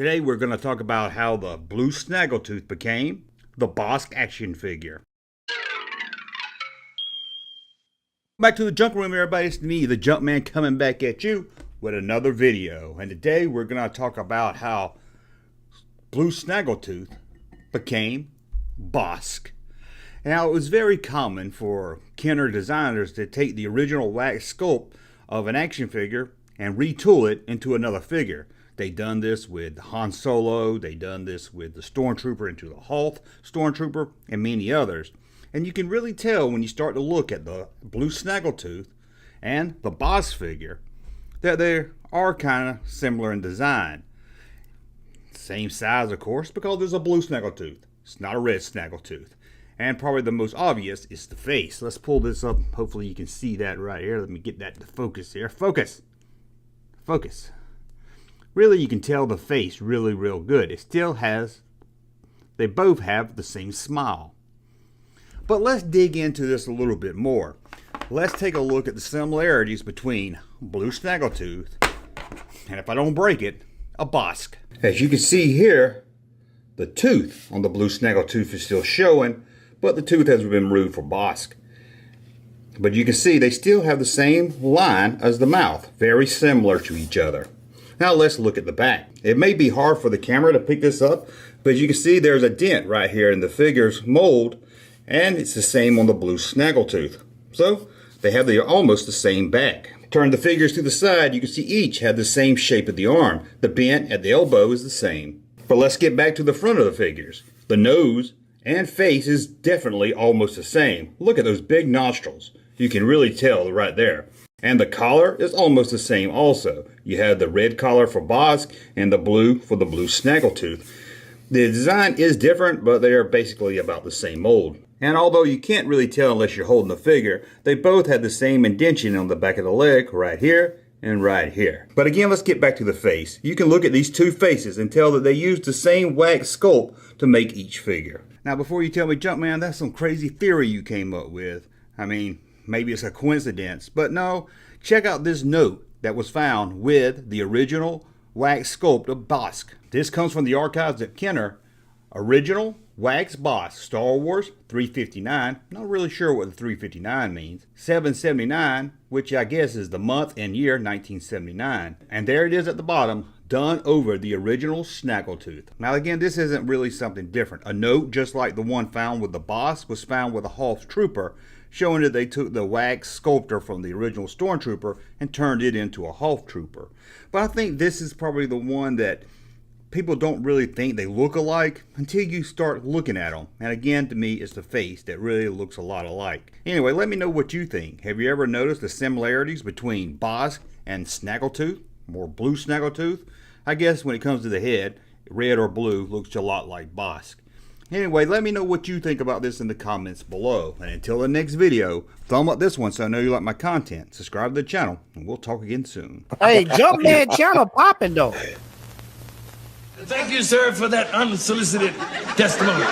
Today we're going to talk about how the blue Snaggletooth became the Bossk action figure. Back to the junk room, everybody. It's me, the Junkman, coming back at you with another video. And today we're going to talk about how blue Snaggletooth became Bossk. Now, it was very common for Kenner designers to take the original wax sculpt of an action figure and retool it into another figure. They done this with Han Solo, they done this with the Stormtrooper into the Hoth Stormtrooper, and many others. And you can really tell when you start to look at the blue Snaggletooth and the Bossk figure that they are kind of similar in design. Same size, of course, because there's a blue Snaggletooth. It's not a red Snaggletooth. And probably the most obvious is the face. Let's pull this up. Hopefully you can see that right here. Let me get that to focus here. Focus. Focus. Really, you can tell the face really real good. It still has, they both have the same smile. But let's dig into this a little bit more. Let's take a look at the similarities between blue Snaggletooth and, if I don't break it, a Bossk. As you can see here, the tooth on the blue Snaggletooth is still showing, but the tooth has been removed for Bossk. But you can see they still have the same line as the mouth, very similar to each other. Now let's look at the back. It may be hard for the camera to pick this up, but you can see there's a dent right here in the figure's mold, and it's the same on the blue Snaggletooth. So they have almost the same back. Turn the figures to the side, you can see each have the same shape of the arm. The bent at the elbow is the same. But let's get back to the front of the figures. The nose and face is definitely almost the same. Look at those big nostrils. You can really tell right there. And the collar is almost the same also. You have the red collar for Bossk and the blue for the blue Snaggletooth. The design is different, but they are basically about the same mold. And although you can't really tell unless you're holding the figure, they both have the same indentation on the back of the leg right here and right here. But again, let's get back to the face. You can look at these two faces and tell that they used the same wax sculpt to make each figure. Now, before you tell me, Junkman, that's some crazy theory you came up with. I mean, maybe it's a coincidence, but no, check out this note that was found with the original wax sculpt of Bossk. This comes from the archives at Kenner. Original wax Bossk, Star Wars 359. Not really sure what the 359 means. 779, which I guess is the month and year 1979. And there it is at the bottom, done over the original Snaggletooth. Now again, this isn't really something different. A note just like the one found with the Bossk was found with a Hoth Trooper, showing that they took the wax sculptor from the original Stormtrooper and turned it into a Hoth Trooper. But I think this is probably the one that people don't really think they look alike until you start looking at them. And again, to me, it's the face that really looks a lot alike. Anyway, let me know what you think. Have you ever noticed the similarities between Bossk and Snaggletooth, or blue Snaggletooth? I guess when it comes to the head, red or blue looks a lot like Bossk. Anyway, let me know what you think about this in the comments below. And until the next video, thumb up this one so I know you like my content. Subscribe to the channel, and we'll talk again soon. Hey, Junkman channel popping though. Thank you, sir, for that unsolicited testimony.